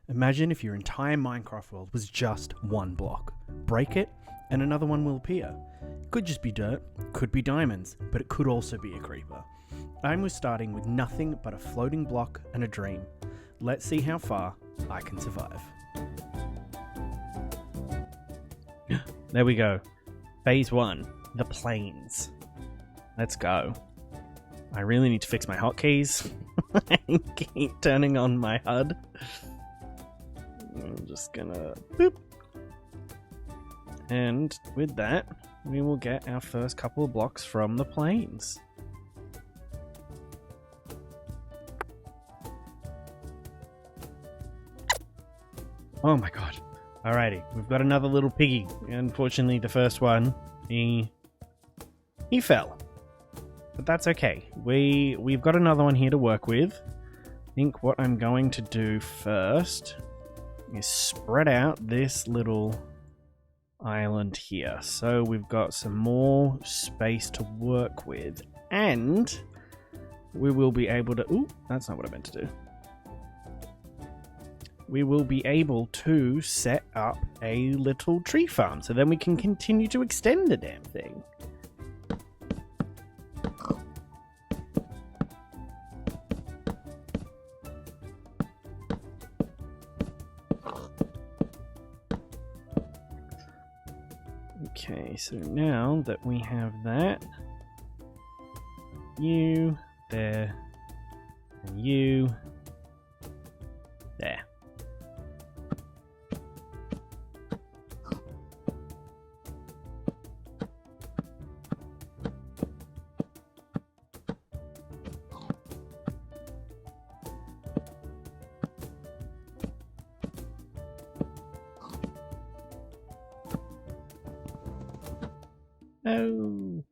Imagine if your entire Minecraft world was just one block. Break it, and another one will appear. It could just be dirt, could be diamonds, but it could also be a creeper. I was starting with nothing but a floating block and a dream. Let's see how far I can survive. There we go. Phase 1, the plains. Let's go. I really need to fix my hotkeys. I keep turning on my HUD. I'm just gonna boop. And with that, we will get our first couple of blocks from the plains. Oh my god. Alrighty, we've got another little piggy. Unfortunately, the first one, he fell. But that's okay. We've got another one here to work with. I think what I'm going to do first is spread out this little island here. So we've got some more space to work with. And we will be able to... Ooh, that's not what I meant to do. We will be able to set up a little tree farm. So then we can continue to extend the damn thing. Okay, so now that we have that, you there, and you there. Oh.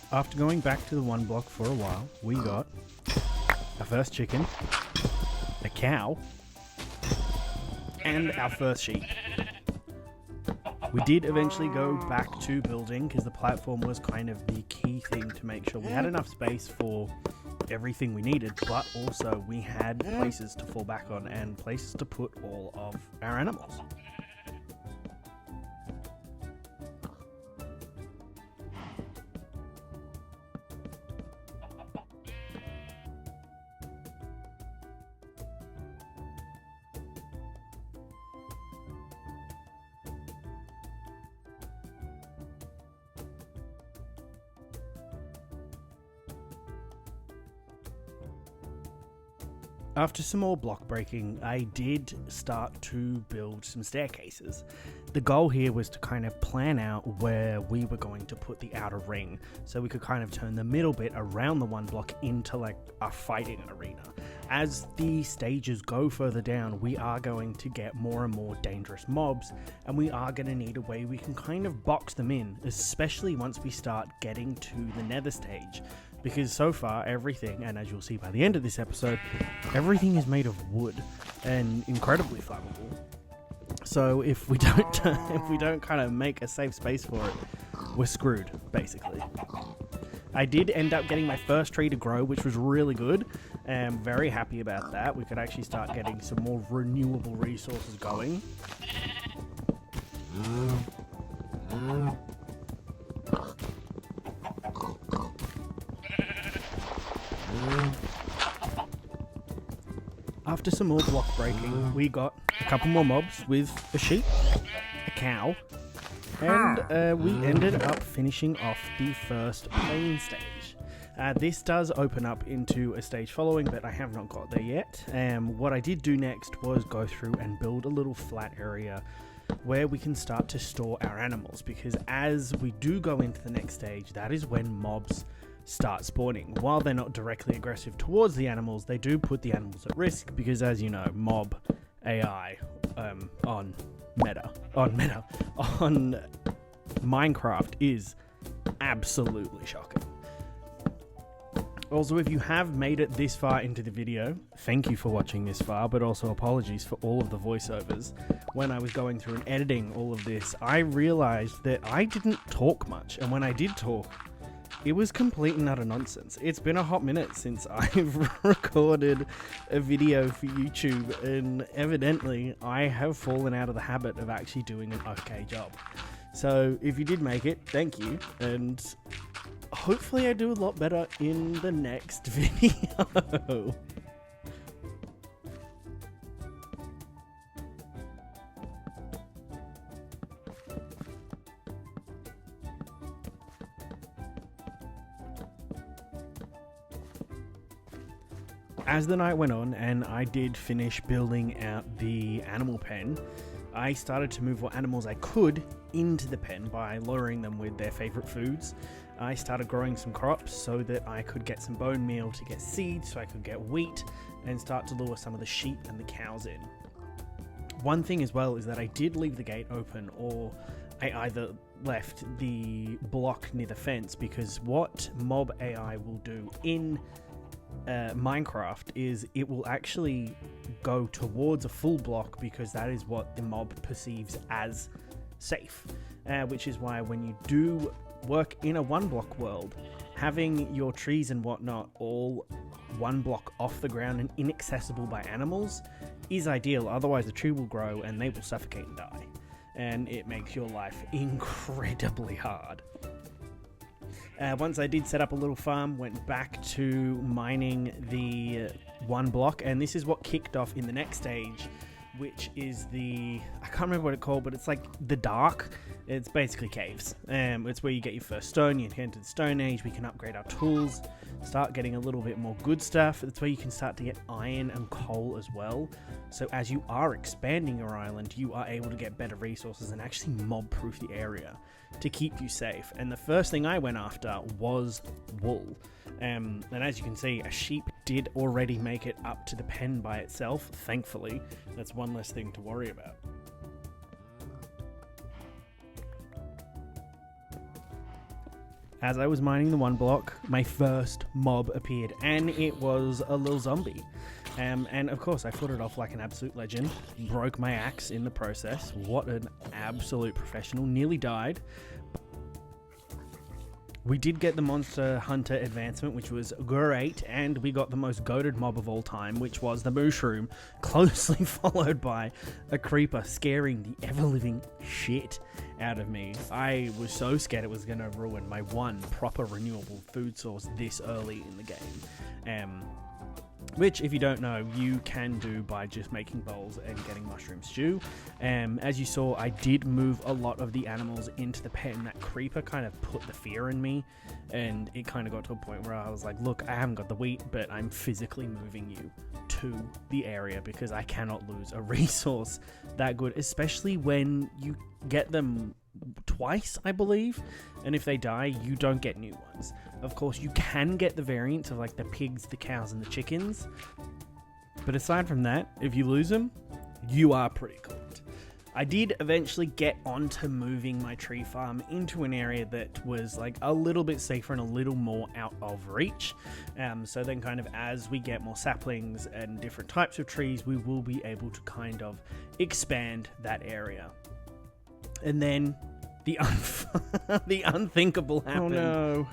After going back to the one block for a while, we got our first chicken, a cow, and our first sheep. We did eventually go back to building because the platform was kind of the key thing to make sure we had enough space for everything we needed, but also we had places to fall back on and places to put all of our animals. After some more block breaking, I did start to build some staircases. The goal here was to kind of plan out where we were going to put the outer ring, so we could kind of turn the middle bit around the one block into like a fighting arena. As the stages go further down, we are going to get more and more dangerous mobs, and we are going to need a way we can kind of box them in, especially once we start getting to the nether stage. Because so far everything, and as you'll see by the end of this episode, everything is made of wood and incredibly flammable. So if we don't kind of make a safe space for it, we're screwed, basically. I did end up getting my first tree to grow, which was really good. I'm very happy about that. We could actually start getting some more renewable resources going. After some more block breaking, we got a couple more mobs with a sheep, a cow, and we ended up finishing off the first plain stage. This does open up into a stage following, but I have not got there yet. What I did do next was go through and build a little flat area where we can start to store our animals, because as we do go into the next stage, that is when mobs start spawning. While they're not directly aggressive towards the animals, they do put the animals at risk, because as you know, mob AI on Minecraft is absolutely shocking. Also, if you have made it this far into the video, thank you for watching this far, but also apologies for all of the voiceovers. When I was going through and editing all of this, I realized that I didn't talk much, and when I did talk, it was complete and utter nonsense. It's been a hot minute since I've recorded a video for YouTube, and evidently I have fallen out of the habit of actually doing an okay job. So if you did make it, thank you, and hopefully I do a lot better in the next video. As the night went on and I did finish building out the animal pen, I started to move what animals I could into the pen by lowering them with their favorite foods. I started growing some crops so that I could get some bone meal to get seeds, so I could get wheat and start to lure some of the sheep and the cows in. One thing as well is that I did leave the gate open, or I either left the block near the fence, because what mob AI will do in Minecraft is it will actually go towards a full block, because that is what the mob perceives as safe, which is why when you do work in a one block world, having your trees and whatnot all one block off the ground and inaccessible by animals is ideal. Otherwise the tree will grow and they will suffocate and die, and it makes your life incredibly hard. Once I did set up a little farm, went back to mining the one block, and this is what kicked off in the next stage, which is the, I can't remember what it's called, but it's like the dark. It's basically caves. It's where you get your first stone, you enter the Stone Age, we can upgrade our tools, start getting a little bit more good stuff. That's where you can start to get iron and coal as well. So as you are expanding your island, you are able to get better resources and actually mob-proof the area to keep you safe. And the first thing I went after was wool. And as you can see, a sheep did already make it up to the pen by itself, thankfully. That's one less thing to worry about. As I was mining the one block, my first mob appeared, and it was a little zombie. And of course I fought it off like an absolute legend, broke my axe in the process. What an absolute professional, nearly died. We did get the Monster Hunter advancement, which was great, and we got the most goated mob of all time, which was the Mushroom, closely followed by a Creeper, scaring the ever-living shit out of me. I was so scared it was going to ruin my one proper renewable food source this early in the game. Which, if you don't know, you can do by just making bowls and getting mushroom stew. As you saw, I did move a lot of the animals into the pen. That creeper kind of put the fear in me, and it kind of got to a point where I was like, look, I haven't got the wheat, but I'm physically moving you to the area because I cannot lose a resource that good, especially when you get them twice, I believe, and if they die, you don't get new ones. Of course, you can get the variants of like the pigs, the cows, and the chickens, but aside from that, if you lose them, you are pretty cooked. I did eventually get onto moving my tree farm into an area that was like a little bit safer and a little more out of reach. So then kind of as we get more saplings and different types of trees, we will be able to kind of expand that area. And then the the unthinkable happened. Oh no.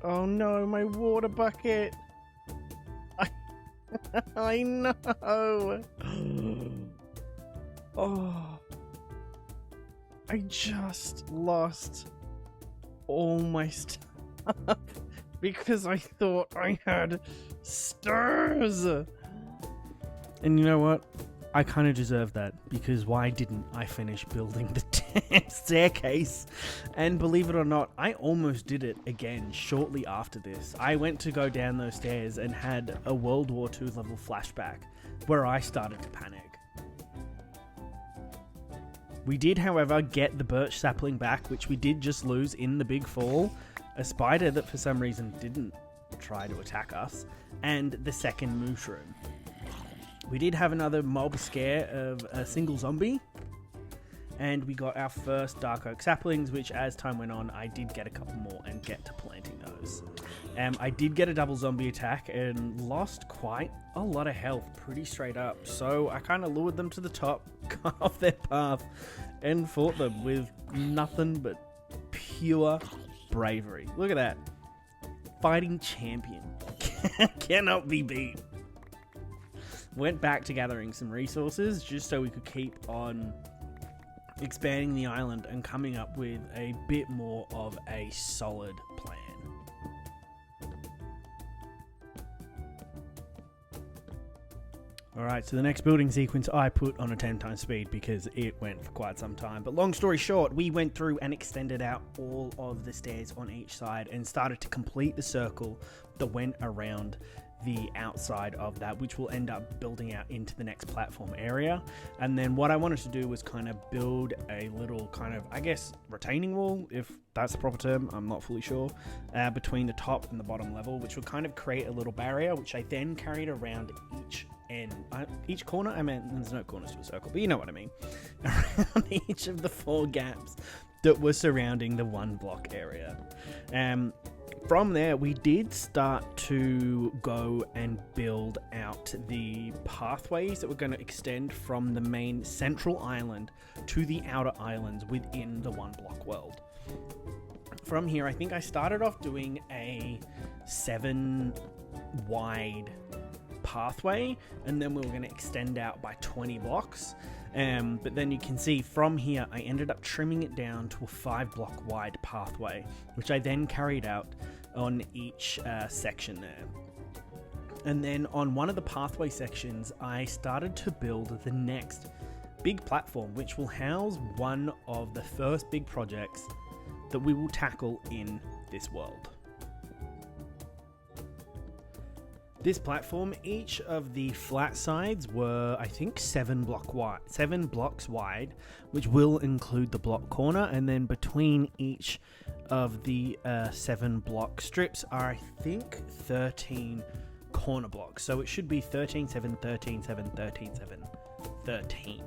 Oh no, my water bucket. I know. Oh. I just lost all my stuff because I thought I had stairs. And you know what? I kind of deserve that, because why didn't I finish building the damn staircase? And believe it or not, I almost did it again shortly after this. I went to go down those stairs and had a World War II level flashback where I started to panic. We did, however, get the birch sapling back, which we did just lose in the big fall. A spider that for some reason didn't try to attack us, and the second mushroom. We did have another mob scare of a single zombie, and we got our first dark oak saplings, which as time went on, I did get a couple more and get to planting those. I did get a double zombie attack and lost quite a lot of health pretty straight up. So I kind of lured them to the top, cut off their path, and fought them with nothing but pure bravery. Look at that. Fighting champion. Cannot be beat. Went back to gathering some resources just so we could keep on expanding the island and coming up with a bit more of a solid plan. Alright, so the next building sequence I put on a 10 times speed because it went for quite some time. But long story short, we went through and extended out all of the stairs on each side and started to complete the circle that went around the outside of that, which will end up building out into the next platform area. And then what I wanted to do was kind of build a little kind of, I guess, retaining wall, if that's the proper term, I'm not fully sure, between the top and the bottom level, which would kind of create a little barrier, which I then carried around each corner. I mean, there's no corners to a circle, but you know what I mean. Around each of the 4 gaps that were surrounding the 1 block area. From there, we did start to go and build out the pathways that were going to extend from the main central island to the outer islands within the 1 block world. From here, I think I started off doing a 7 wide pathway, and then we were going to extend out by 20 blocks. But then you can see from here, I ended up trimming it down to a 5 block wide pathway, which I then carried out on each section there. And then on one of the pathway sections, I started to build the next big platform, which will house one of the first big projects that we will tackle in this world. This platform, each of the flat sides were, I think, 7 blocks wide, which will include the block corner, and then between each of the 7 block strips are, I think, 13 corner blocks. So it should be 13, 7, 13, 7, 13, 7, 13.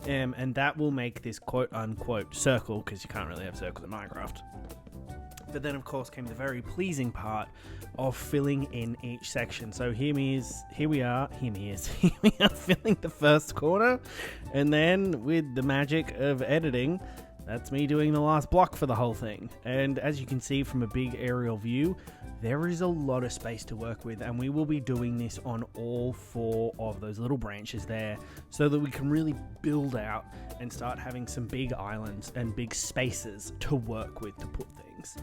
And that will make this quote-unquote circle, because you can't really have circles in Minecraft. But then, of course, came the very pleasing part of filling in each section. So here we are filling the first corner, and then with the magic of editing, that's me doing the last block for the whole thing. And as you can see from a big aerial view, there is a lot of space to work with, and we will be doing this on all 4 of those little branches there so that we can really build out and start having some big islands and big spaces to work with to put things.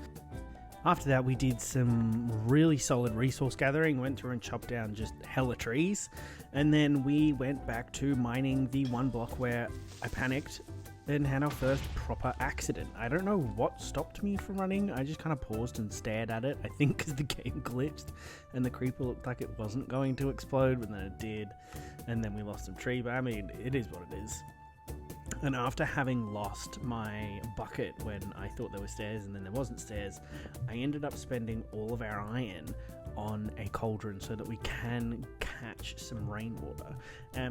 After that, we did some really solid resource gathering, went through and chopped down just hella trees, and then we went back to mining the 1 block where I panicked and had our first proper accident. I don't know what stopped me from running. I just kind of paused and stared at it, I think because the game glitched and the creeper looked like it wasn't going to explode, but then it did, and then we lost some tree, but I mean, it is what it is. And after having lost my bucket when I thought there were stairs and then there wasn't stairs, I ended up spending all of our iron on a cauldron so that we can catch some rainwater.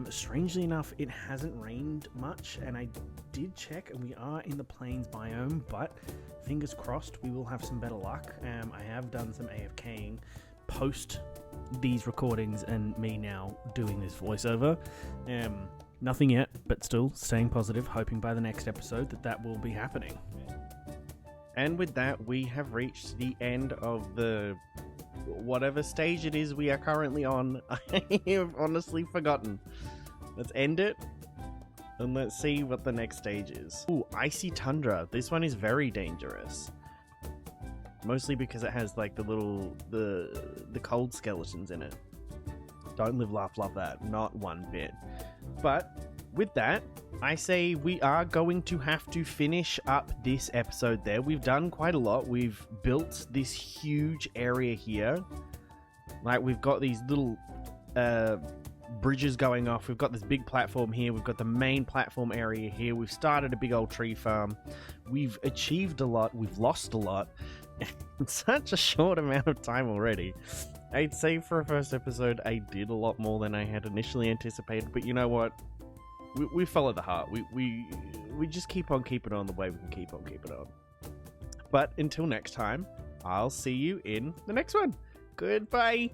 Strangely enough, it hasn't rained much, and I did check and we are in the plains biome, but fingers crossed we will have some better luck. I have done some AFKing post these recordings and me now doing this voiceover. Nothing yet, but still staying positive, hoping by the next episode that will be happening. And with that, we have reached the end of the whatever stage it is we are currently on. I have honestly forgotten. Let's end it, and let's see what the next stage is. Ooh, Icy Tundra. This one is very dangerous. Mostly because it has like the cold skeletons in it. Don't live, laugh, love that. Not one bit. But with that, I say we are going to have to finish up this episode there. We've done quite a lot. We've built this huge area here. Like, we've got these little bridges going off. We've got this big platform here. We've got the main platform area here. We've started a big old tree farm. We've achieved a lot. We've lost a lot. In such a short amount of time already. I'd say for a first episode, I did a lot more than I had initially anticipated, but you know what? We follow the heart. We just keep on keeping on the way we can keep on keeping on. But until next time, I'll see you in the next one. Goodbye.